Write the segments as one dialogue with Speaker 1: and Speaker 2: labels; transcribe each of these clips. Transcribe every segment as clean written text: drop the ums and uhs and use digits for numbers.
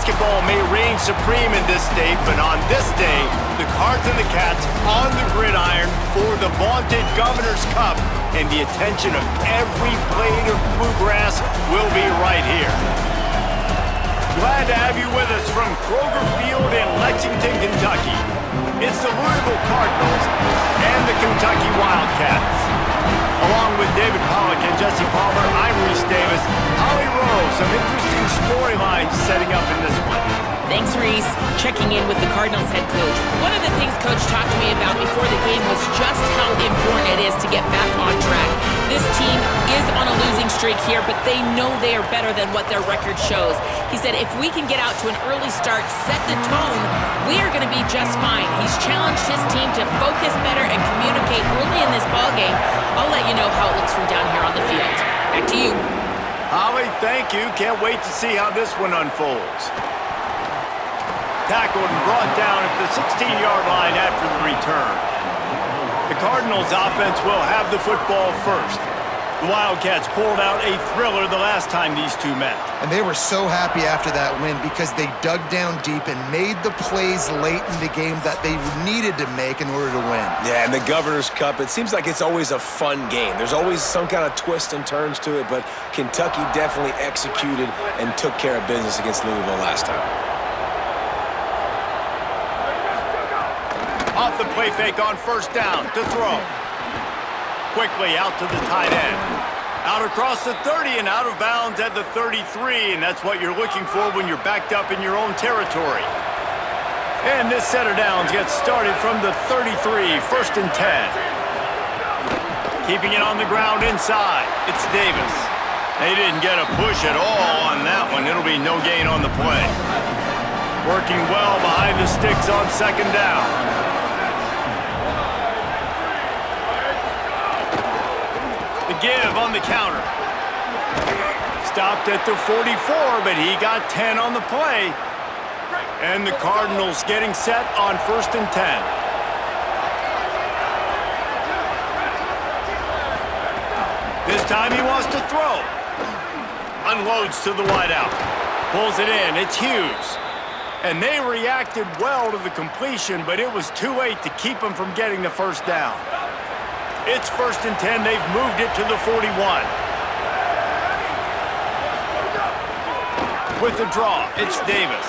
Speaker 1: basketball may reign supreme in this state, but on this day, the Cards and the Cats on the gridiron for the vaunted Governor's Cup, and the attention of every blade of bluegrass will be right here. Glad to have you with us from Kroger Field in Lexington, Kentucky. It's the Louisville Cardinals and the Kentucky Wildcats. Along with David Pollack and Jesse Palmer, I'm Reese Davis. Holly Rowe, some interesting storylines setting up in this one.
Speaker 2: Thanks, Reese. Checking in with the Cardinals head coach. One of the things Coach talked to me about before the game was just how important it is to get back on track. This team is on a losing streak here, but they know they are better than what their record shows. He said if we can get out to an early start, set the tone, we are going to be just fine. He's challenged his team to focus better and communicate early in this ballgame. I'll let you know how it looks from down here on the field. Back to you.
Speaker 1: Holly, thank you. Can't wait to see how this one unfolds. Tackled and brought down at the 16-yard line after the return. The Cardinals offense will have the football first. The Wildcats pulled out a thriller the last time these two met.
Speaker 3: And they were so happy after that win because they dug down deep and made the plays late in the game that they needed to make in order to win.
Speaker 4: Yeah, and the Governor's Cup, it seems like it's always a fun game. There's always some kind of twists and turns to it, but Kentucky definitely executed and took care of business against Louisville last time.
Speaker 1: Off the play fake on first down to throw. Quickly out to the tight end. Out across the 30 and out of bounds at the 33, and that's what you're looking for when you're backed up in your own territory. And this set of downs gets started from the 33, first and 10. Keeping it on the ground inside, it's Davis. They didn't get a push at all on that one. It'll be no gain on the play. Working well behind the sticks on second down. Give on the counter. Stopped at the 44, but he got 10 on the play. And the Cardinals getting set on first and 10. This time he wants to throw. Unloads to the wideout. Pulls it in. It's Hughes. And they reacted well to the completion, but it was too late to keep him from getting the first down. It's first and 10. They've moved it to the 41. With the draw, it's Davis.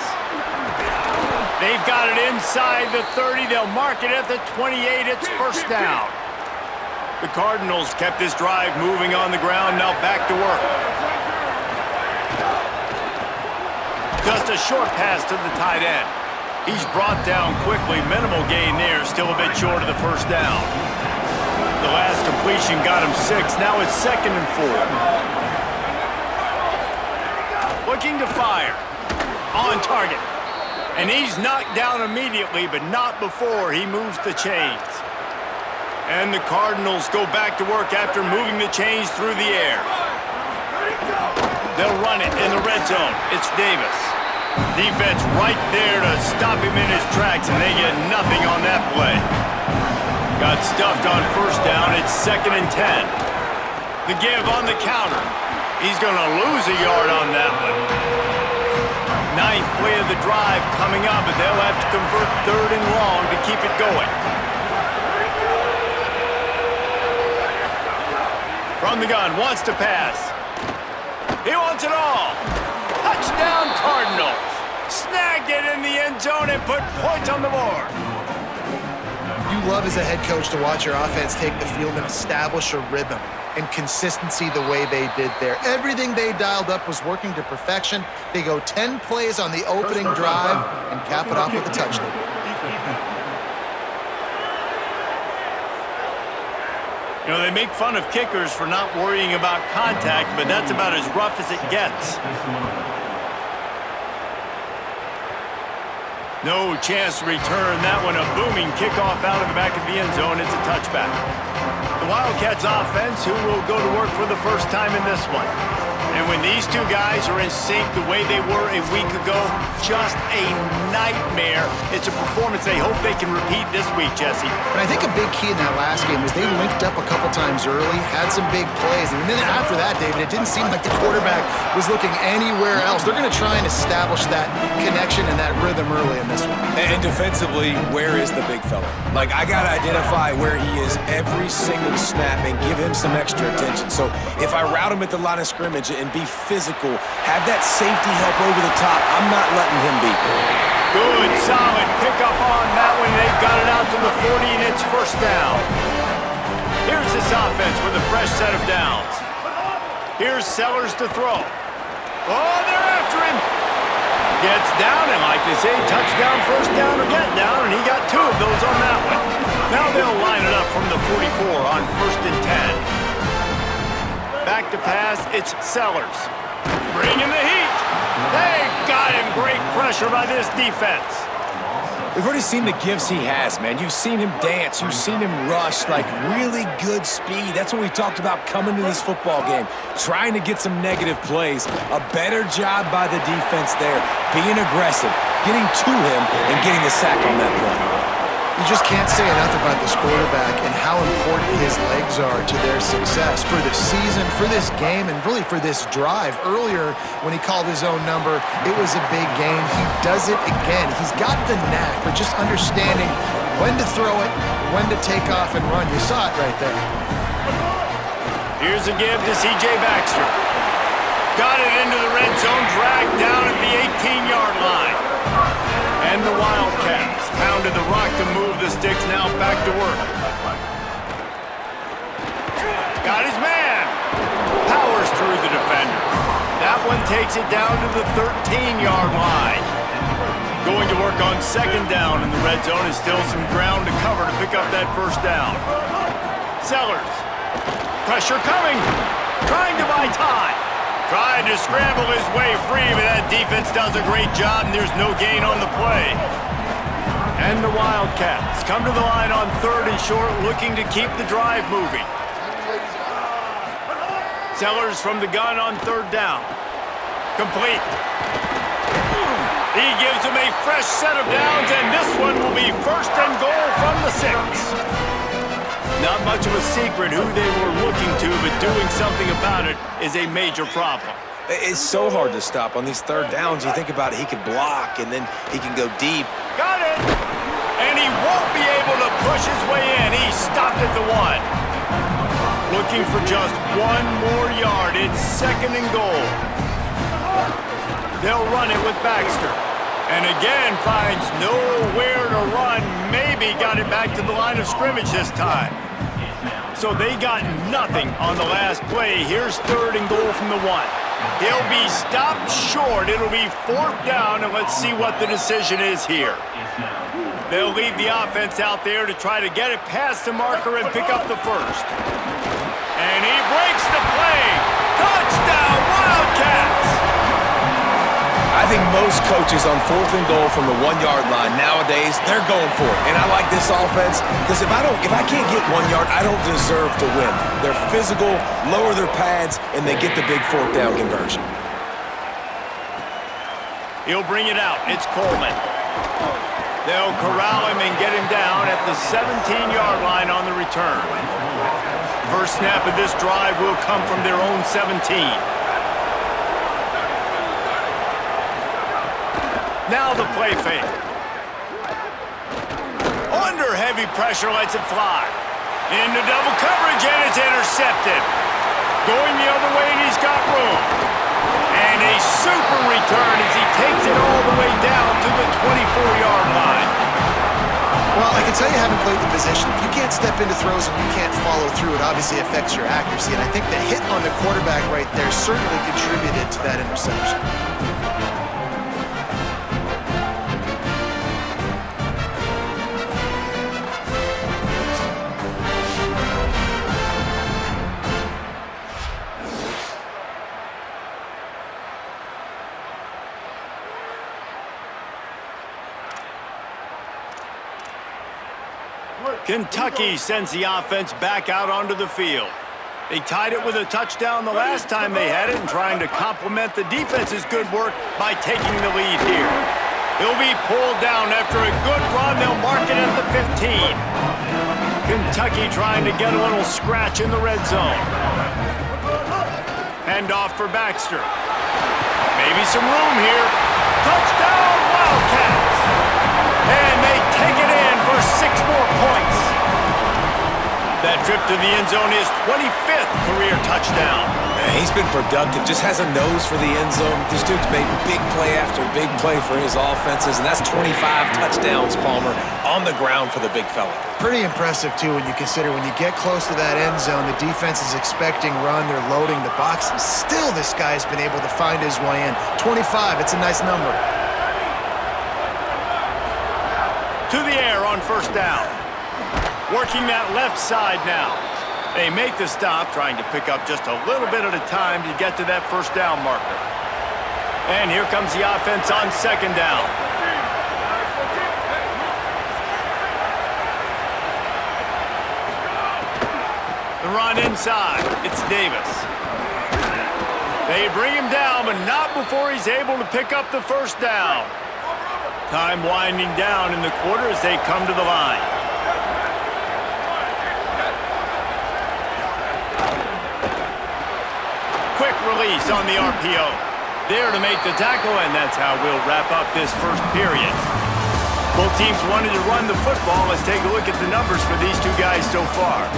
Speaker 1: They've got it inside the 30. They'll mark it at the 28. It's first down. The Cardinals kept this drive moving on the ground. Now back to work. Just a short pass to the tight end. He's brought down quickly. Minimal gain there. Still a bit short of the first down. The last completion got him 6. Now it's second and 4. Looking to fire. On target. And he's knocked down immediately, but not before he moves the chains. And the Cardinals go back to work after moving the chains through the air. They'll run it in the red zone. It's Davis. Defense right there to stop him in his tracks, and they get nothing on that play. Got stuffed on first down. It's second and 10. The give on the counter. He's going to lose a yard on that one. Ninth play of the drive coming up, but they'll have to convert third and long to keep it going. From the gun, wants to pass. He wants it all. Touchdown Cardinals. Snagged it in the end zone and put points on the board.
Speaker 3: You love as a head coach to watch your offense take the field and establish a rhythm and consistency the way they did there. Everything they dialed up was working to perfection. They go 10 plays on the opening drive and cap it off with a touchdown.
Speaker 1: You know, they make fun of kickers for not worrying about contact, but that's about as rough as it gets. No chance to return that one. A booming kickoff out of the back of the end zone. It's a touchback. The Wildcats offense, who will go to work for the first time in this one. And when these two guys are in sync the way they were a week ago, just a nightmare. It's a performance they hope they can repeat this week, Jesse.
Speaker 3: But I think a big key in that last game was they linked up a couple times early, had some big plays. And the minute after that, David, it didn't seem like the quarterback was looking anywhere else. They're going to try and establish that connection and that rhythm early in this one.
Speaker 4: And defensively, where is the big fella? Like, I got to identify where he is every single snap and give him some extra attention. So if I route him at the line of scrimmage and be physical, have that safety help over the top, I'm not letting him beat me.
Speaker 1: Good, solid pickup on that one. They've got it out to the 40, and it's first down. Here's this offense with a fresh set of downs. Here's Sellers to throw. Oh, they're after him. Gets down, and like they say, touchdown, first down, or get down, and he got 2 of those on that one. Now they'll line it up from the 44 on 1st and 10. Back to pass, it's Sellers. Bringing the heat. They got him. Great pressure by this defense.
Speaker 4: We've already seen the gifts he has, man. You've seen him dance. You've seen him rush, like really good speed. That's what we talked about coming to this football game, trying to get some negative plays. A better job by the defense there, being aggressive, getting to him, and getting the sack on that play.
Speaker 3: You just can't say enough about this quarterback and how important his legs are to their success for this season, for this game, and really for this drive. Earlier, when he called his own number, it was a big gain. He does it again. He's got the knack for just understanding when to throw it, when to take off and run. You saw it right there.
Speaker 1: Here's a give to C.J. Baxter. Got it into the red zone, dragged down at the 18-yard line. And the Wildcats pounded the rock to move the sticks, now back to work. Got his man. Powers through the defender. That one takes it down to the 13-yard line. Going to work on 2nd down in the red zone is still some ground to cover to pick up that first down. Sellers. Pressure coming. Trying to buy time. Trying to scramble his way free, but that defense does a great job, and there's no gain on the play. And the Wildcats come to the line on 3rd and short, looking to keep the drive moving. Sellers from the gun on 3rd down. Complete. He gives him a fresh set of downs, and this one will be 1st and goal from the 6. Not much of a secret who they were looking to, but doing something about it is a major problem.
Speaker 4: It's so hard to stop on these 3rd downs. You think about it, he could block, and then he can go deep.
Speaker 1: Got it! And he won't be able to push his way in. He stopped at the 1. Looking for just 1 more yard. It's 2nd and goal. They'll run it with Baxter. And again, finds nowhere to run. Maybe got it back to the line of scrimmage this time. So they got nothing on the last play. Here's 3rd and goal from the 1. He'll be stopped short. It'll be 4th down, and let's see what the decision is here. They'll leave the offense out there to try to get it past the marker and pick up the 1st. And he breaks the play. Touchdown, Wildcats!
Speaker 4: I think most coaches on 4th and goal from the 1-yard line nowadays, they're going for it. And I like this offense because if I can't get 1 yard, I don't deserve to win. They're physical, lower their pads, and they get the big 4th down conversion.
Speaker 1: He'll bring it out. It's Coleman. They'll corral him and get him down at the 17-yard line on the return. First snap of this drive will come from their own 17. Now the play fake. Under heavy pressure, lets it fly. Into double coverage, and it's intercepted. Going the other way, and he's got room. And a super return as he takes it all the way down to the 24-yard line.
Speaker 3: Well, I can tell you haven't played the position. If you can't step into throws and you can't follow through, it obviously affects your accuracy. And I think the hit on the quarterback right there certainly contributed to that interception.
Speaker 1: Kentucky sends the offense back out onto the field. They tied it with a touchdown the last time they had it and trying to complement the defense's good work by taking the lead here. He'll be pulled down after a good run. They'll mark it at the 15. Kentucky trying to get a little scratch in the red zone. Hand off for Baxter. Maybe some room here. Touchdown, Wildcats! And they take it in for 6 more points. That trip to the end zone is 25th career touchdown.
Speaker 4: Man, he's been productive, just has a nose for the end zone. This dude's made big play after big play for his offenses, and that's 25 touchdowns, Palmer, on the ground for the big fella.
Speaker 3: Pretty impressive, too, when you consider when you get close to that end zone, the defense is expecting run, they're loading the box. Still, this guy's been able to find his way in. 25, it's a nice number.
Speaker 1: To the air on first down. Working that left side now. They make the stop, trying to pick up just a little bit at a time to get to that first down marker. And here comes the offense on second down. The run inside. It's Davis. They bring him down, but not before he's able to pick up the first down. Time winding down in the quarter as they come to the line. Quick release on the RPO. There to make the tackle, and that's how we'll wrap up this first period. Both teams wanted to run the football. Let's take a look at the numbers for these two guys so far.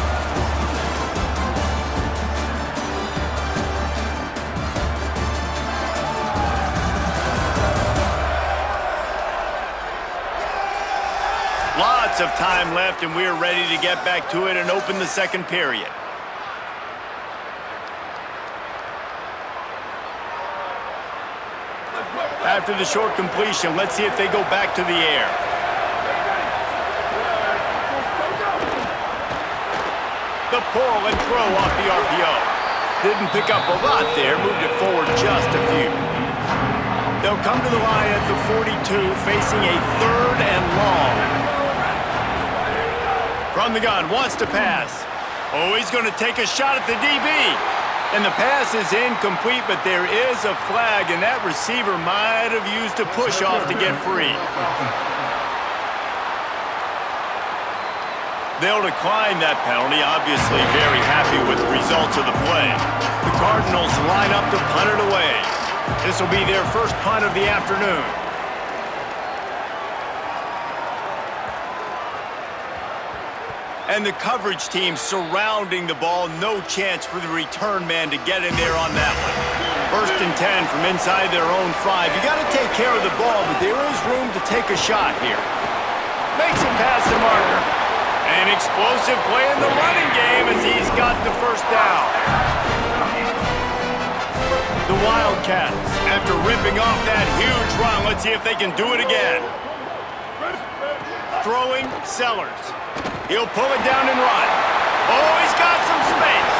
Speaker 1: Lots of time left, and we're ready to get back to it and open the second period. After the short completion, let's see if they go back to the air. The pull and throw off the RPO. Didn't pick up a lot there, moved it forward just a few. They'll come to the line at the 42, facing a 3rd and long. From the gun, wants to pass. Oh, he's going to take a shot at the DB. And the pass is incomplete, but there is a flag, and that receiver might have used a push-off to get free. They'll decline that penalty, obviously very happy with the results of the play. The Cardinals line up to punt it away. This will be their first punt of the afternoon. And the coverage team surrounding the ball. No chance for the return man to get in there on that one. 1st and 10 from inside their own 5. You got to take care of the ball, but there is room to take a shot here. Makes it past the marker. An explosive play in the running game as he's got the first down. The Wildcats, after ripping off that huge run, let's see if they can do it again. Throwing Sellers. He'll pull it down and run. Oh, he's got some space.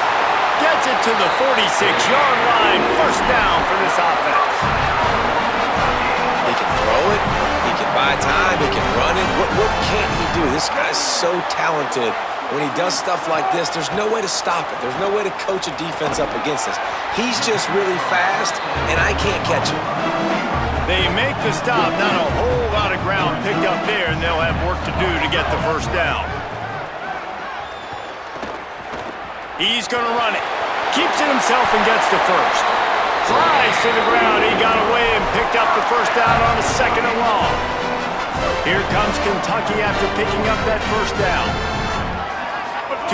Speaker 1: Gets it to the 46-yard line. First down for this offense.
Speaker 4: He can throw it. He can buy time. He can run it. What can't he do? This guy's so talented. When he does stuff like this, there's no way to stop it. There's no way to coach a defense up against this. He's just really fast, and I can't catch him.
Speaker 1: They make the stop. Not a whole lot of ground picked up there, and they'll have work to do to get the first down. He's going to run it. Keeps it himself and gets the first. Slides to the ground. He got away and picked up the first down on a 2nd and long. Here comes Kentucky after picking up that first down.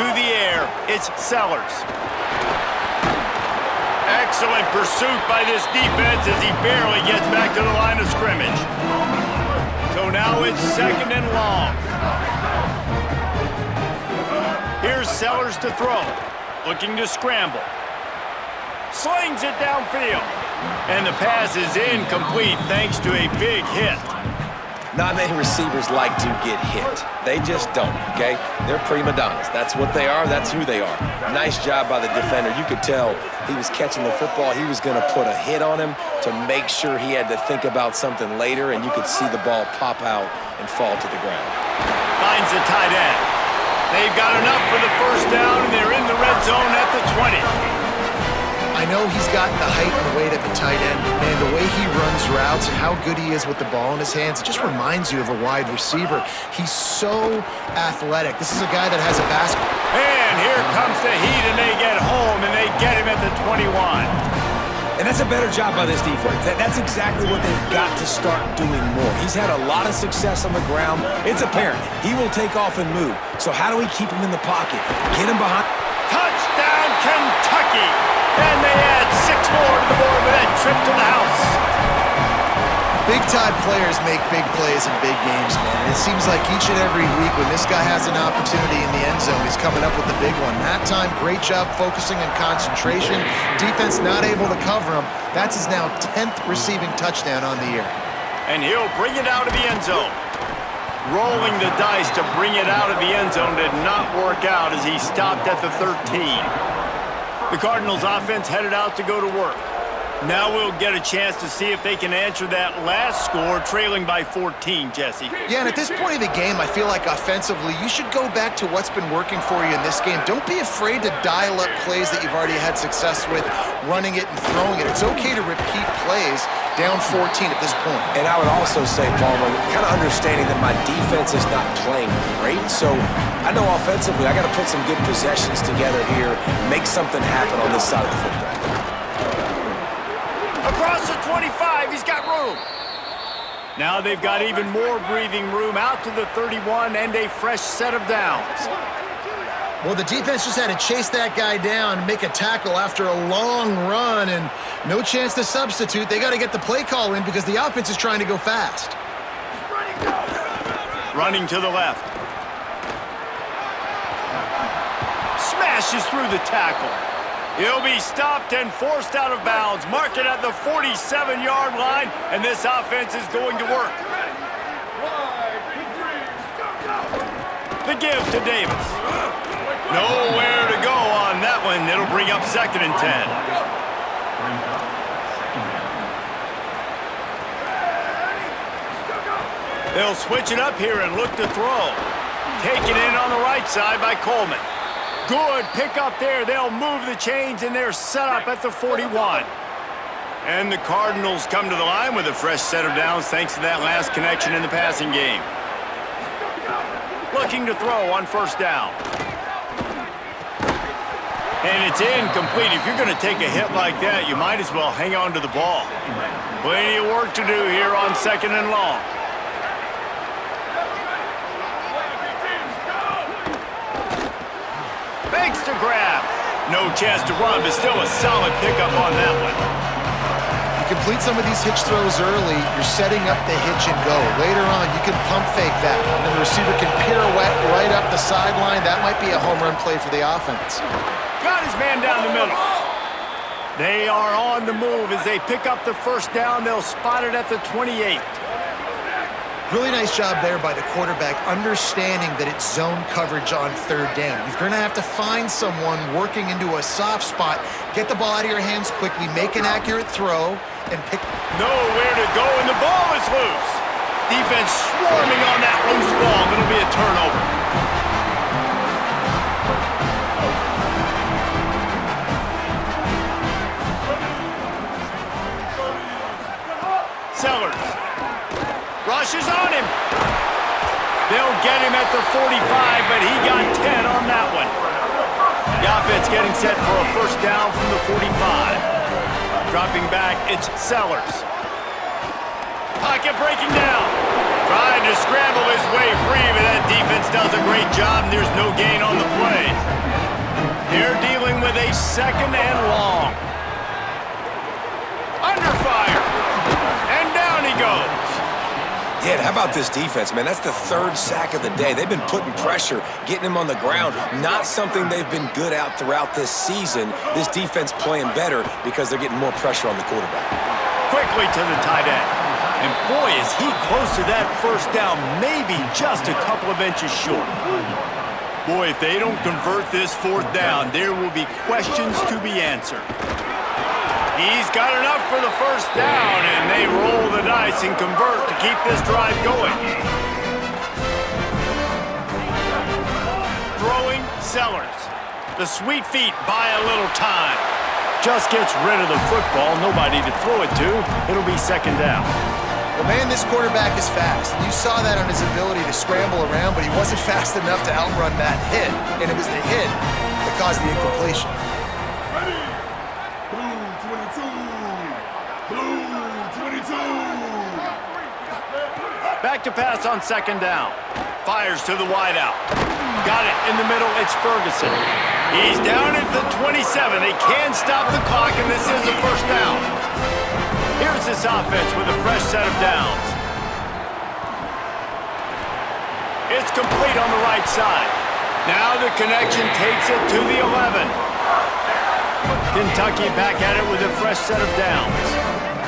Speaker 1: To the air, it's Sellers. Excellent pursuit by this defense as he barely gets back to the line of scrimmage. So now it's 2nd and long. Here's Sellers to throw. Looking to scramble. Slings it downfield. And the pass is incomplete thanks to a big hit.
Speaker 4: Not many receivers like to get hit. They just don't, okay? They're prima donnas. That's what they are. That's who they are. Nice job by the defender. You could tell he was catching the football. He was going to put a hit on him to make sure he had to think about something later, and you could see the ball pop out and fall to the ground.
Speaker 1: Finds the tight end. They've got enough for the first down, and they're in the red zone at the 20.
Speaker 3: I know he's got the height and the weight at the tight end, but man, the way he runs routes and how good he is with the ball in his hands, it just reminds you of a wide receiver. He's so athletic. This is a guy that has a basket.
Speaker 1: And here comes the heat, and they get home, and they get him at the 21.
Speaker 4: And that's a better job by this defense. That's exactly what they've got to start doing more. He's had a lot of success on the ground. It's apparent. He will take off and move. So how do we keep him in the pocket? Get him behind.
Speaker 1: Touchdown, Kentucky! And they add 6 more to the board with that trip to the house.
Speaker 3: Big-time players make big plays in big games, man. And it seems like each and every week when this guy has an opportunity in the end zone, he's coming up with the big one. That time, great job focusing on concentration. Defense not able to cover him. That's his now 10th receiving touchdown on the year.
Speaker 1: And he'll bring it out of the end zone. Rolling the dice to bring it out of the end zone did not work out as he stopped at the 13. The Cardinals offense headed out to go to work. Now we'll get a chance to see if they can answer that last score, trailing by 14, Jesse.
Speaker 3: Yeah, and at this point of the game, I feel like offensively, you should go back to what's been working for you in this game. Don't be afraid to dial up plays that you've already had success with, running it and throwing it. It's okay to repeat plays down 14 at this point.
Speaker 4: And I would also say, Palmer, kind of understanding that my defense is not playing great, so I know offensively I got to put some good possessions together here, make something happen on this side of the football.
Speaker 1: Across the 25, he's got room. Now they've got even more breathing room out to the 31 and a fresh set of downs.
Speaker 3: Well, the defense just had to chase that guy down and make a tackle after a long run, and no chance to substitute. They got to get the play call in because the offense is trying to go fast.
Speaker 1: Running to the left. Smashes through the tackle. He'll be stopped and forced out of bounds. Mark it at the 47-yard line, and this offense is going to work. The give to Davis. Nowhere to go on that one. It'll bring up 2nd and 10. They'll switch it up here and look to throw. Taken in on the right side by Coleman. Good pickup there. They'll move the chains, and they're set up at the 41. And the Cardinals come to the line with a fresh set of downs thanks to that last connection in the passing game. Looking to throw on first down. And it's incomplete. If you're going to take a hit like that, you might as well hang on to the ball. Plenty of work to do here on 2nd and long. Makes the grab. No chance to run, but still a solid pickup on that one.
Speaker 3: You complete some of these hitch throws early, you're setting up the hitch and go. Later on, you can pump fake that, and then the receiver can pirouette right up the sideline. That might be a home run play for the offense.
Speaker 1: Got his man down the middle. They are on the move as they pick up the first down. They'll spot it at the 28.
Speaker 3: Really nice job there by the quarterback, understanding that it's zone coverage on 3rd down. You're going to have to find someone working into a soft spot, get the ball out of your hands quickly, make an accurate throw, and pick.
Speaker 1: Nowhere to go, and the ball is loose. Defense swarming on that loose ball. It'll be a turnover. Sellers. Rushes on him. They'll get him at the 45, but he got 10 on that one. The offense getting set for a first down from the 45. Dropping back, it's Sellers. Pocket breaking down. Trying to scramble his way free, but that defense does a great job, and there's no gain on the play. They're dealing with a 2nd and long. Under fire. And down he goes.
Speaker 4: Yeah, how about this defense, man? That's the 3rd sack of the day. They've been putting pressure, getting him on the ground. Not something they've been good at throughout this season. This defense playing better because they're getting more pressure on the quarterback.
Speaker 1: Quickly to the tight end. And boy, is he close to that first down, maybe just a couple of inches short. Boy, if they don't convert this 4th down, there will be questions to be answered. He's got enough for the first down, and they roll the dice and convert to keep this drive going. Sellers. The sweet feet buy a little time. Just gets rid of the football. Nobody to throw it to. It'll be second down.
Speaker 3: Well, man, this quarterback is fast. You saw that on his ability to scramble around, but he wasn't fast enough to outrun that hit. And it was the hit that caused the incompletion.
Speaker 5: Ready? Blue 22. Blue 22.
Speaker 1: Back to pass on second down. Fires to the wideout. Got it in the middle. It's Ferguson. He's down at the 27. They can stop the clock, and this is a first down. Here's this offense with a fresh set of downs. It's complete on the right side. Now the connection takes it to the 11. Kentucky back at it with a fresh set of downs.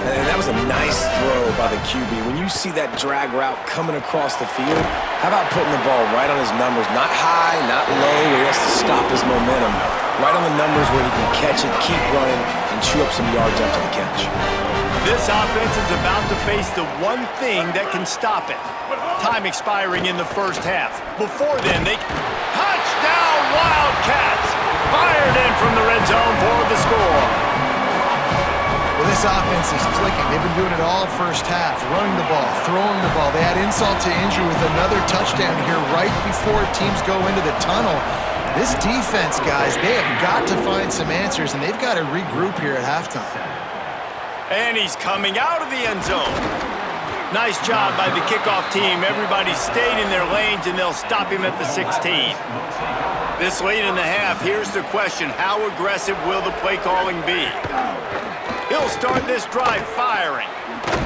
Speaker 4: And that was a nice throw by the QB. When you see that drag route coming across the field, how about putting the ball right on his numbers? Not high, not low, where he has to stop his momentum. Right on the numbers where he can catch it, keep running, and chew up some yards after the catch.
Speaker 1: This offense is about to face the one thing that can stop it. Time expiring in the first half. Before then, touchdown Wildcats! Fired in from the red zone for the score.
Speaker 3: Well, this offense is clicking. They've been doing it all first half, running the ball, throwing the ball. They had insult to injury with another touchdown here right before teams go into the tunnel. This defense, guys, they have got to find some answers, and they've got to regroup here at halftime.
Speaker 1: And he's coming out of the end zone. Nice job by the kickoff team. Everybody stayed in their lanes, and they'll stop him at the 16. This late in the half, here's the question. How aggressive will the play calling be? He'll start this drive firing.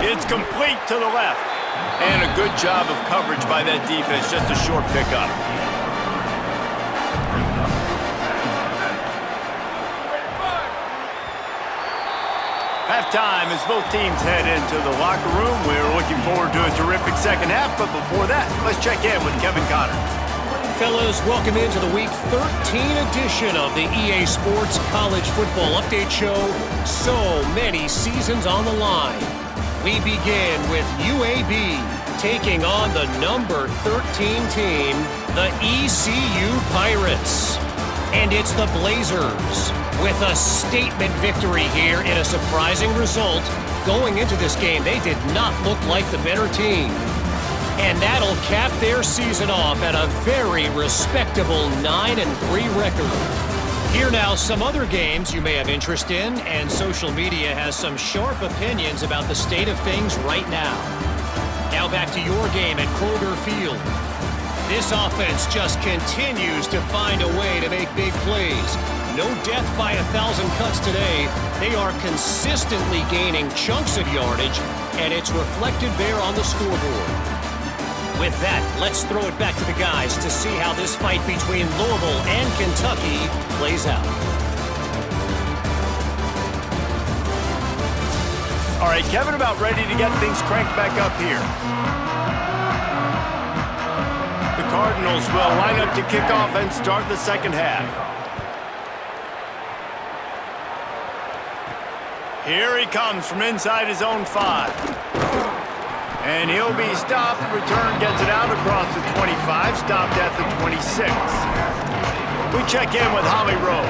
Speaker 1: It's complete to the left. And a good job of coverage by that defense. Just a short pickup. Halftime as both teams head into the locker room. We're looking forward to a terrific second half, but before that, let's check in with Kevin Connors.
Speaker 6: Fellas, welcome into the Week 13 edition of the EA Sports College Football Update Show. So many seasons on the line. We begin with UAB taking on the number 13 team, the ECU Pirates. And it's the Blazers with a statement victory here in a surprising result. Going into this game, they did not look like the better team. And that'll cap their season off at a very respectable 9-3 record. Here now, some other games you may have interest in, and social media has some sharp opinions about the state of things right now. Now back to your game at Kroger Field. This offense just continues to find a way to make big plays. No death by 1,000 cuts today. They are consistently gaining chunks of yardage, and it's reflected there on the scoreboard. With that, let's throw it back to the guys to see how this fight between Louisville and Kentucky plays out.
Speaker 1: All right, Kevin, about ready to get things cranked back up here. The Cardinals will line up to kick off and start the second half. Here he comes from inside his own 5. And he'll be stopped. Return gets it out across the 25, stopped at the 26. We check in with Holly Rowe.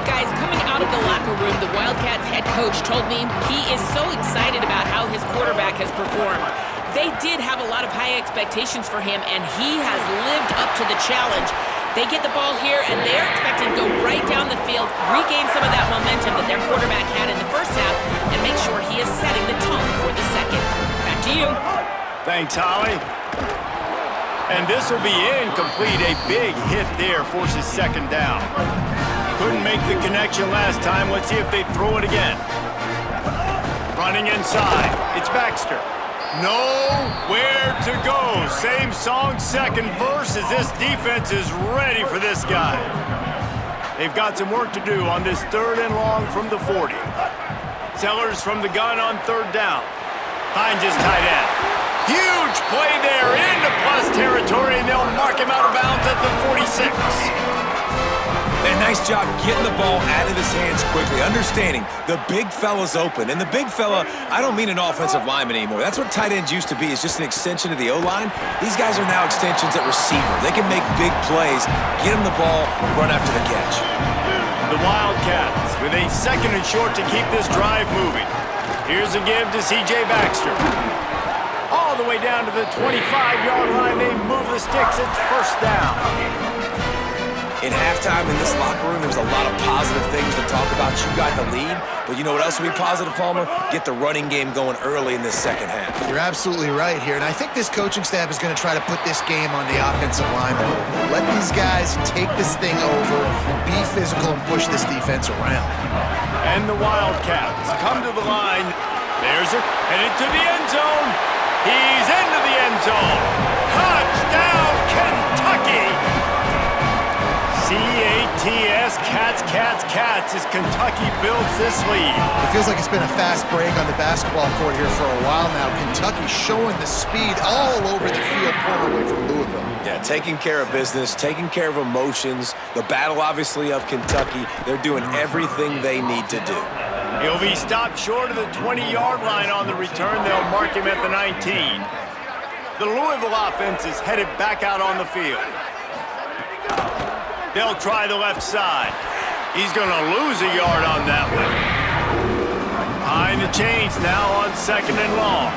Speaker 2: Guys, coming out of the locker room, the Wildcats head coach told me he is so excited about how his quarterback has performed. They did have a lot of high expectations for him, and he has lived up to the challenge. They get the ball here, and they're expecting to go right down the field, regain some of that momentum that their quarterback had in the first half, and make sure he is setting the tone for the second. Back to you.
Speaker 1: Thanks, Holly. And this will be incomplete. A big hit there forces second down. Couldn't make the connection last time. Let's see if they throw it again. Running inside. It's Baxter. Nowhere to go. Same song, second verse, as this defense is ready for this guy. They've got some work to do on this third and long from the 40. Sellers from the gun on third down. Finds his tight end. Huge play there into plus territory, and they'll mark him out of bounds at the 46.
Speaker 4: And nice job getting the ball out of his hands quickly, understanding the big fella's open. And the big fella, I don't mean an offensive lineman anymore. That's what tight ends used to be, is just an extension of the O-line. These guys are now extensions at receiver. They can make big plays, get him the ball, run after the catch.
Speaker 1: The Wildcats with a 2nd and short to keep this drive moving. Here's a give to C.J. Baxter. All the way down to the 25-yard line. They move the sticks. It's first down.
Speaker 4: In halftime in this locker room, there was a lot of positive things to talk about. You got the lead, but you know what else will be positive, Palmer? Get the running game going early in this second half.
Speaker 3: You're absolutely right here, and I think this coaching staff is going to try to put this game on the offensive line a little bit. Let these guys take this thing over, be physical, and push this defense around.
Speaker 1: And the Wildcats come to the line. There's it, headed to the end zone. He's into the end zone. Touchdown, Kentucky! C-A-T-S, Cats, Cats, Cats, as Kentucky builds this lead.
Speaker 3: It feels like it's been a fast break on the basketball court here for a while now. Kentucky showing the speed all over the field, pulling away from Louisville.
Speaker 4: Yeah, taking care of business, taking care of emotions. The battle, obviously, of Kentucky. They're doing everything they need to do.
Speaker 1: He'll be stopped short of the 20-yard line on the return. They'll mark him at the 19. The Louisville offense is headed back out on the field. They'll try the left side. He's going to lose a yard on that one. Behind the chains now on 2nd and long.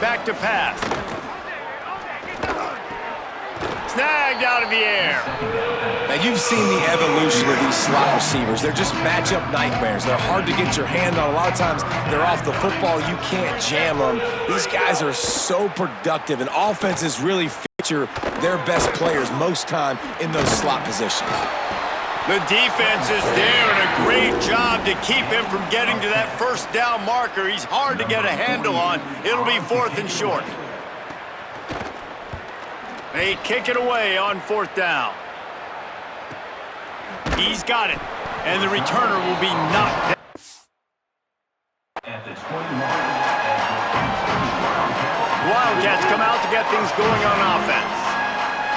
Speaker 1: Back to pass. Snagged out of the air.
Speaker 4: Now, you've seen the evolution of these slot receivers. They're just matchup nightmares. They're hard to get your hand on. A lot of times, they're off the football. You can't jam them. These guys are so productive, and offenses really feature their best players most time in those slot positions.
Speaker 1: The defense is there, and a great job to keep him from getting to that first down marker. He's hard to get a handle on. It'll be 4th and short. They kick it away on 4th down. He's got it, and the returner will be knocked down. At the 20-yard line. Wildcats come out to get things going on offense.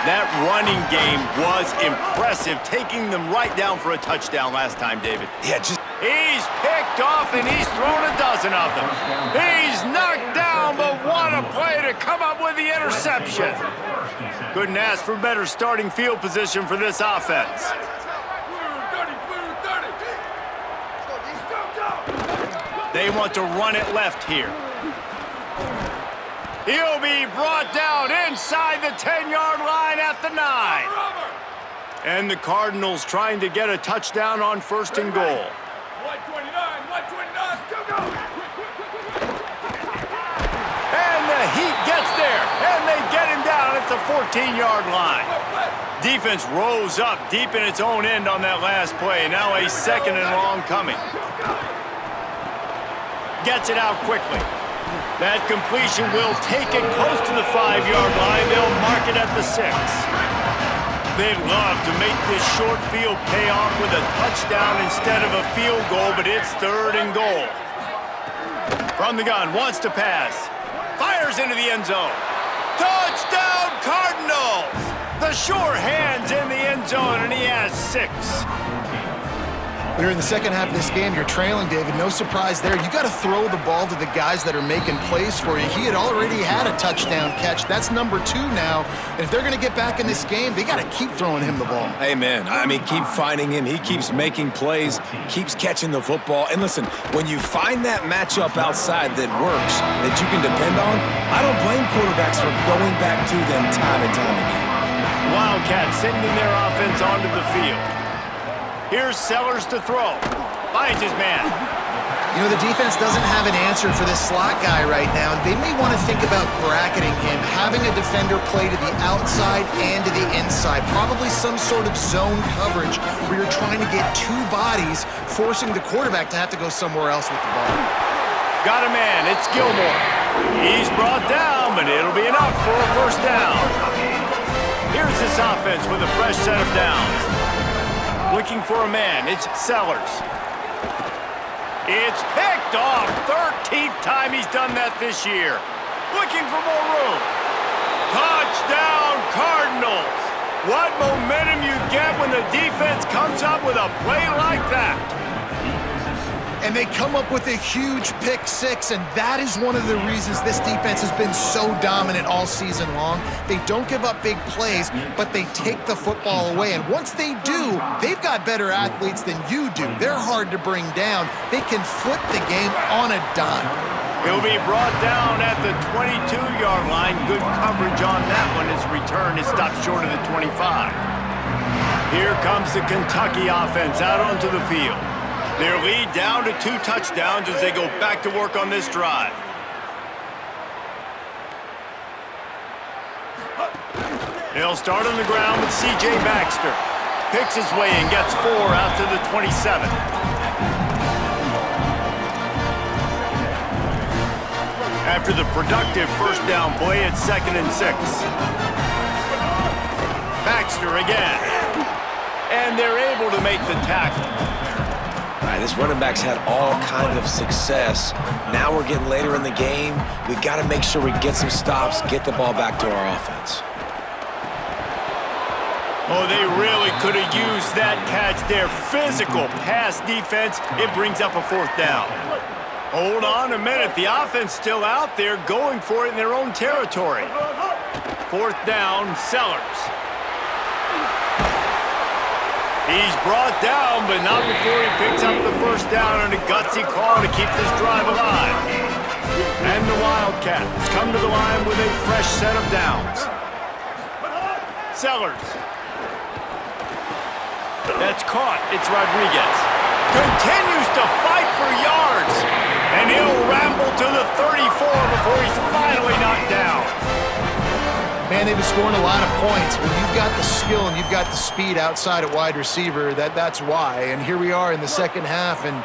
Speaker 1: That running game was impressive, taking them right down for a touchdown last time, David.
Speaker 4: Yeah,
Speaker 1: He's picked off, and he's thrown a dozen of them. He's knocked down, but what a play to come up with the interception. Couldn't ask for better starting field position for this offense. They want to run it left here. He'll be brought down inside the 10-yard line at the 9. And the Cardinals trying to get a touchdown on 1st and goal.
Speaker 5: 129, go, go!
Speaker 1: And the Heat gets there, and they get him down at the 14-yard line. Defense rose up deep in its own end on that last play. Now a 2nd and long coming. Gets it out quickly. That completion will take it close to the 5-yard line. They'll mark it at the 6. They'd love to make this short field pay off with a touchdown instead of a field goal, but it's 3rd and goal. From the gun, wants to pass. Fires into the end zone. Touchdown, Cardinals! The sure hands in the end zone, and he has 6.
Speaker 3: When you're in the second half of this game, you're trailing, David. No surprise there. You got to throw the ball to the guys that are making plays for you. He had already had a touchdown catch. That's number 2 now. And if they're going to get back in this game, they got to keep throwing him the ball.
Speaker 4: Amen. I mean, keep finding him. He keeps making plays, keeps catching the football. And listen, when you find that matchup outside that works, that you can depend on, I don't blame quarterbacks for going back to them time and time again.
Speaker 1: Wildcats sending their offense onto the field. Here's Sellers to throw. Finds his man.
Speaker 3: You know, the defense doesn't have an answer for this slot guy right now. They may want to think about bracketing him, having a defender play to the outside and to the inside. Probably some sort of zone coverage where you're trying to get 2 bodies, forcing the quarterback to have to go somewhere else with the ball.
Speaker 1: Got a man. It's Gilmore. He's brought down, but it'll be enough for a first down. Here's this offense with a fresh set of downs. Looking for a man, it's Sellers. It's picked off. 13th time he's done that this year. Looking for more room. Touchdown, Cardinals! What momentum you get when the defense comes up with a play like that.
Speaker 3: And they come up with a huge pick six, and that is one of the reasons this defense has been so dominant all season long. They don't give up big plays, but they take the football away. And once they do, they've got better athletes than you do. They're hard to bring down. They can flip the game on a dime.
Speaker 1: He'll be brought down at the 22-yard line. Good coverage on that one. His return is stopped short of the 25. Here comes the Kentucky offense out onto the field. Their lead down to 2 touchdowns as they go back to work on this drive. They'll start on the ground with C.J. Baxter. Picks his way and gets 4 out to the 27. After the productive first down play, it's 2nd and 6. Baxter again. And they're able to make the tackle.
Speaker 4: All right, this running back's had all kind of success. Now we're getting later in the game. We've got to make sure we get some stops, get the ball back to our offense.
Speaker 1: Oh, they really could have used that catch there. Physical pass defense. It brings up a 4th down. Hold on a minute. The offense still out there going for it in their own territory. 4th down, Sellers. He's brought down, but not before he picks up the first down on a gutsy call to keep this drive alive. And the Wildcats come to the line with a fresh set of downs. Sellers. That's caught. It's Rodriguez. Continues to fight for yards. And he'll ramble to the 34 before he's finally knocked down.
Speaker 3: Man, they've been scoring a lot of points. When you've got the skill and you've got the speed outside at wide receiver, that's why. And here we are in the second half, and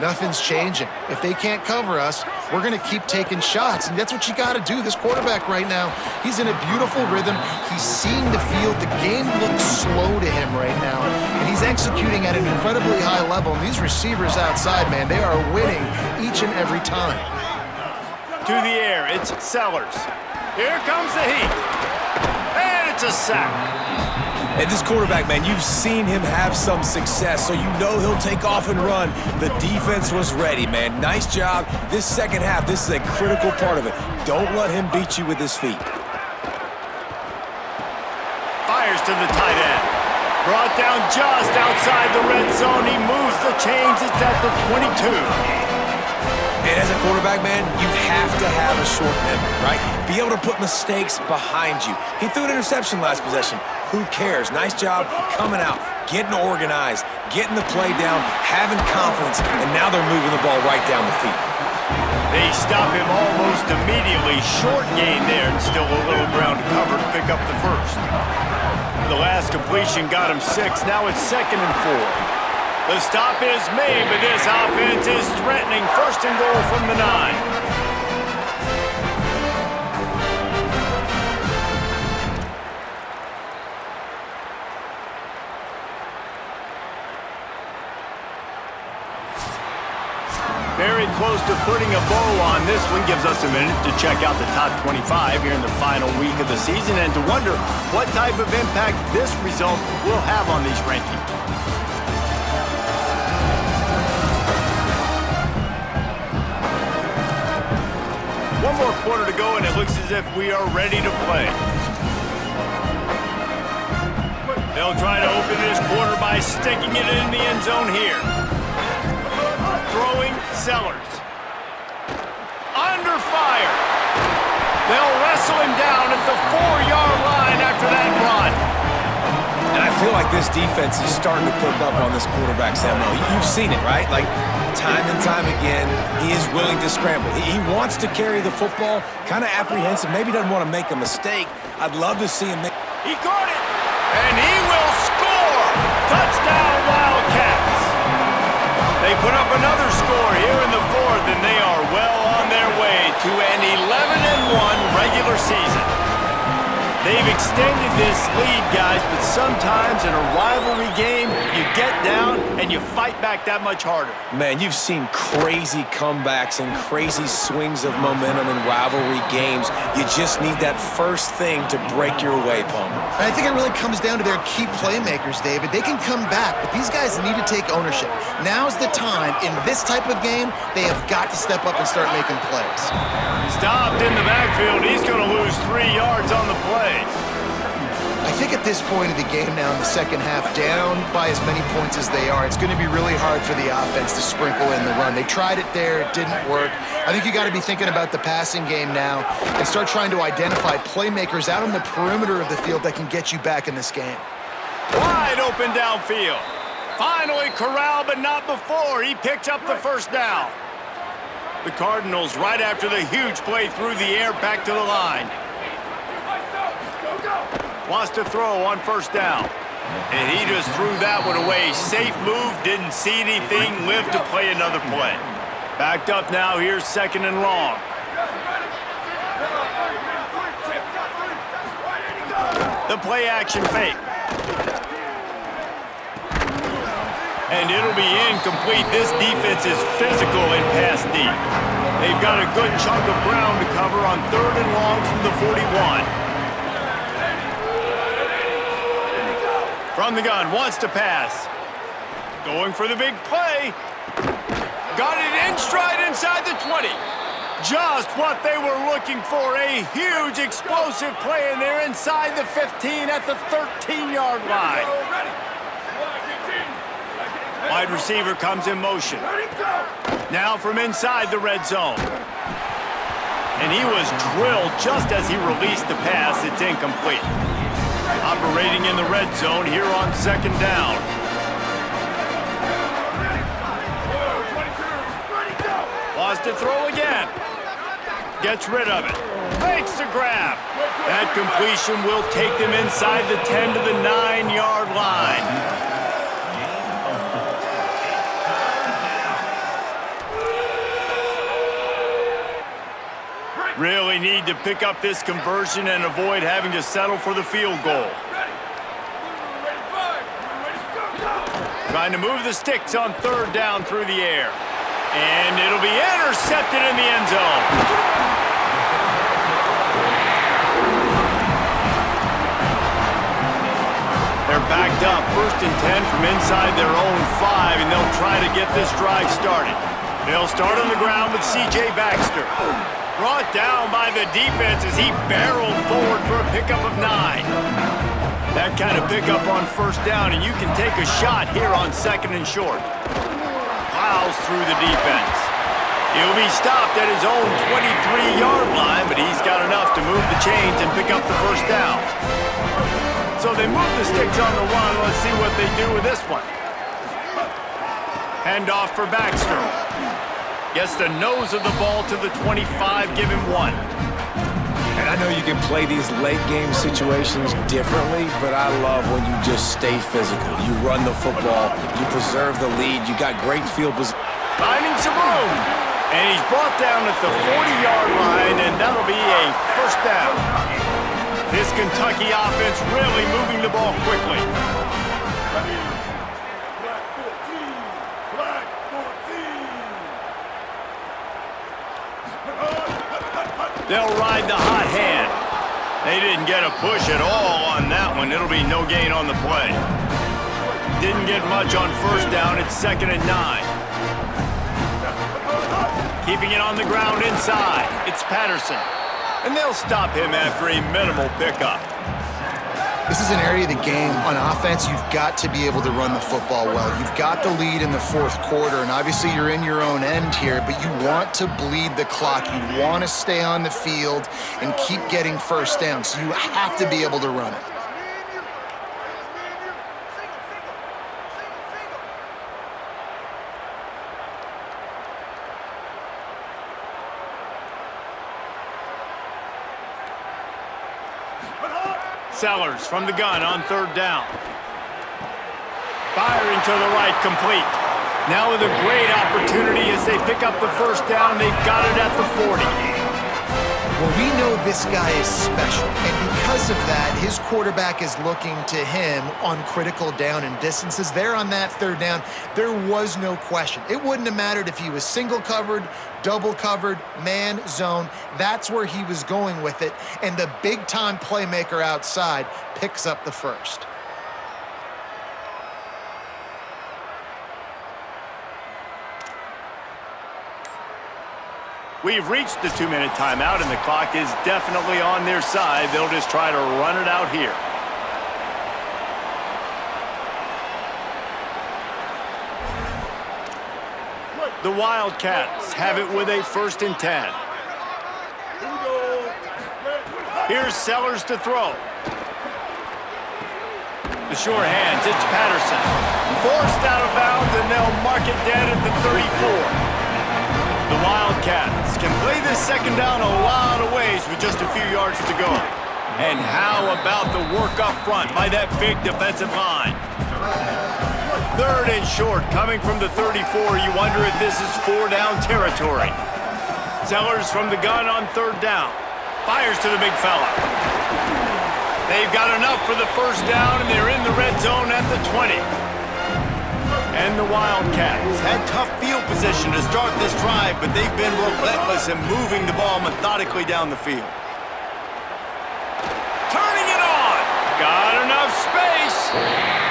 Speaker 3: nothing's changing. If they can't cover us, we're going to keep taking shots, and that's what you got to do. This quarterback right now, he's in a beautiful rhythm. He's seeing the field. The game looks slow to him right now, and he's executing at an incredibly high level. And these receivers outside, man, they are winning each and every time.
Speaker 1: To the air, it's Sellers. Here comes the heat. And it's a sack.
Speaker 4: And this quarterback, man, you've seen him have some success, so you know he'll take off and run. The defense was ready, man. Nice job. This second half, this is a critical part of it. Don't let him beat you with his feet.
Speaker 1: Fires to the tight end. Brought down just outside the red zone. He moves the chains. It's at the 22.
Speaker 4: And as a quarterback, man, you have to have a short memory, right? Be able to put mistakes behind you. He threw an interception last possession. Who cares? Nice job coming out, getting organized, getting the play down, having confidence, and now they're moving the ball right down the field.
Speaker 1: They stop him almost immediately. Short gain there and still a little ground to cover to pick up the first. The last completion got him 6. Now it's 2nd and 4. The stop is made, but this offense is threatening. 1st and goal from the 9. Very close to putting a bow on this one. Gives us a minute to check out the top 25 here in the final week of the season and to wonder what type of impact this result will have on these rankings. One more quarter to go, and it looks as if we are ready to play. They'll try to open this quarter by sticking it in the end zone here. Throwing Sellers. Under fire. They'll wrestle him down at the 4-yard line after that run.
Speaker 4: And I feel like this defense is starting to pick up on this quarterback's MO. You've seen it, right? Like, time and time again, he is willing to scramble. He wants to carry the football, kind of apprehensive, maybe doesn't want to make a mistake. I'd love to see him make...
Speaker 1: He caught it, and he will score! Touchdown, Wildcats! They put up another score here in the 4th, and they are well on their way to an 11-1 regular season. They've extended this lead, guys, but sometimes in a rivalry game, you get down and you fight back that much harder.
Speaker 4: Man, you've seen crazy comebacks and crazy swings of momentum in rivalry games. You just need that first thing to break your way, Palmer.
Speaker 3: And I think it really comes down to their key playmakers, David. They can come back, but these guys need to take ownership. Now's the time. In this type of game, they have got to step up and start making plays.
Speaker 1: Stopped in the backfield. He's going to lose 3 yards on the play.
Speaker 3: I think at this point of the game now in the second half, down by as many points as they are, it's going to be really hard for the offense to sprinkle in the run. They tried it there. It didn't work. I think you got to be thinking about the passing game now and start trying to identify playmakers out on the perimeter of the field that can get you back in this game.
Speaker 1: Wide open downfield. Finally corralled, but not before. He picks up the first down. The Cardinals, right after the huge play through the air, back to the line. Wants to throw on first down. And he just threw that one away. Safe move, didn't see anything, lived to play another play. Backed up now, here's second and long. The play action fake. And it'll be incomplete. This defense is physical and pass deep. They've got a good chunk of ground to cover on third and long from the 41. From the gun, wants to pass. Going for the big play. Got it in stride inside the 20. Just what they were looking for. A huge explosive play, and they're inside the 15 at the 13-yard line. Wide receiver comes in motion. Now from inside the red zone. And he was drilled just as he released the pass. It's incomplete. Operating in the red zone here on second down. Wants to throw again. Gets rid of it. Makes the grab. That completion will take them inside the 10 to the 9-yard line. Really need to pick up this conversion and avoid having to settle for the field goal. Trying to move the sticks on third down through the air. And it'll be intercepted in the end zone. They're backed up, 1st and 10 from inside their own 5, and they'll try to get this drive started. They'll start on the ground with C.J. Baxter. Brought down by the defense as he barreled forward for a pickup of 9. That kind of pickup on first down, and you can take a shot here on second and short. Plows through the defense. He'll be stopped at his own 23-yard line, but he's got enough to move the chains and pick up the first down. So they move the sticks on the run. Let's see what they do with this one. Handoff for Baxter. Gets the nose of the ball to the 25, give him 1.
Speaker 4: And I know you can play these late game situations differently, but I love when you just stay physical. You run the football, you preserve the lead, you got great field position.
Speaker 1: Finding some room. And he's brought down at the 40-yard line, and that'll be a first down. This Kentucky offense really moving the ball quickly. They'll ride the hot hand. They didn't get a push at all on that one. It'll be no gain on the play. Didn't get much on first down. It's 2nd and 9. Keeping it on the ground inside. It's Patterson. And they'll stop him after a minimal pickup.
Speaker 3: This is an area of the game. On offense, you've got to be able to run the football well. You've got the lead in the 4th quarter, and obviously you're in your own end here, but you want to bleed the clock. You want to stay on the field and keep getting first down, so you have to be able to run it.
Speaker 1: Sellers from the gun on third down. Firing to the right, complete. Now with a great opportunity as they pick up the first down. They've got it at the 40.
Speaker 3: Well, we know this guy is special, and because of that, his quarterback is looking to him on critical down and distances. There on that third down, there was no question. It wouldn't have mattered if he was single covered, double covered, man, zone. That's where he was going with it, and the big-time playmaker outside picks up the first.
Speaker 1: We've reached the 2-minute timeout, and the clock is definitely on their side. They'll just try to run it out here. The Wildcats have it with a 1st and 10. Here's Sellers to throw. The sure hands, it's Patterson. Forced out of bounds, and they'll mark it dead at the 34. The Wildcats can play this second down a lot of ways with just a few yards to go. And how about the work up front by that big defensive line? 3rd and short coming from the 34. You wonder if this is 4-down territory. Sellers from the gun on 3rd down. Fires to the big fella. They've got enough for the 1st down, and they're in the red zone at the 20. And the Wildcats had tough field position to start this drive, but they've been relentless in moving the ball methodically down the field. Turning it on! Got enough space!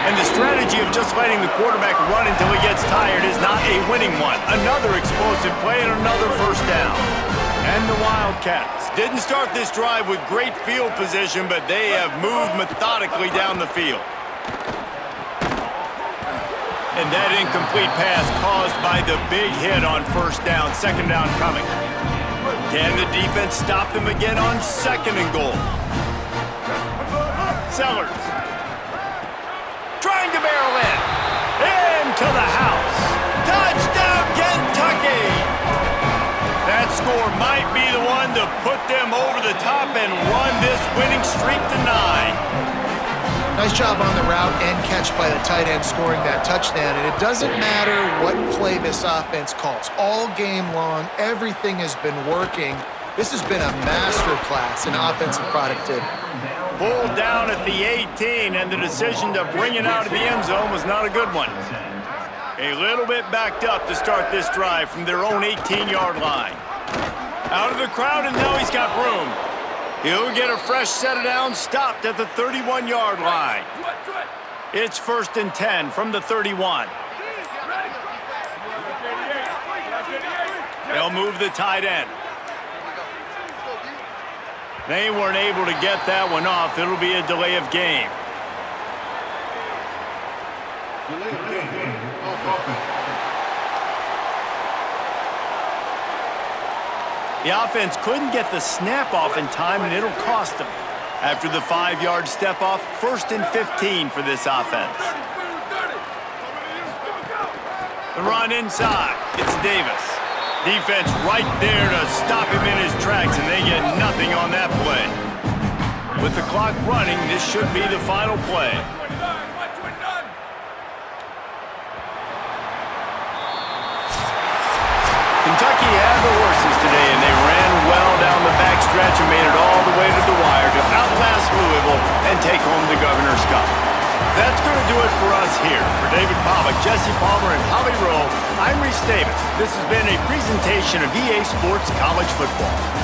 Speaker 1: And the strategy of just letting the quarterback run until he gets tired is not a winning one. Another explosive play and another 1st down. And the Wildcats didn't start this drive with great field position, but they have moved methodically down the field. And that incomplete pass caused by the big hit on 1st down, 2nd down coming. Can the defense stop them again on 2nd and goal? Sellers. Trying to barrel in. Into the house. Touchdown, Kentucky! That score might be the one to put them over the top and run this winning streak to 9.
Speaker 3: Nice job on the route and catch by the tight end scoring that touchdown. And it doesn't matter what play this offense calls. All game long, everything has been working. This has been a masterclass in offensive productivity.
Speaker 1: Pulled down at the 18, and the decision to bring it out of the end zone was not a good one. A little bit backed up to start this drive from their own 18-yard line. Out of the crowd, and now he's got room. He'll get a fresh set of downs, stopped at the 31-yard line. It's 1st and 10 from the 31. They'll move the tight end. They weren't able to get that one off. It'll be a delay of game. The offense couldn't get the snap off in time, and it'll cost them. After the 5-yard step off, 1st and 15 for this offense. The run inside. It's Davis. Defense right there to stop him in his tracks, and they get nothing on that play. With the clock running, this should be the final play. Kentucky had the horses today, and they ran well down the backstretch and made it all the way to the wire to outlast Louisville and take home the Governor's Cup. That's going to do it for us here. For David Pollack, Jesse Palmer, and Holly Rowe, I'm Reese Davis. This has been a presentation of EA Sports College Football.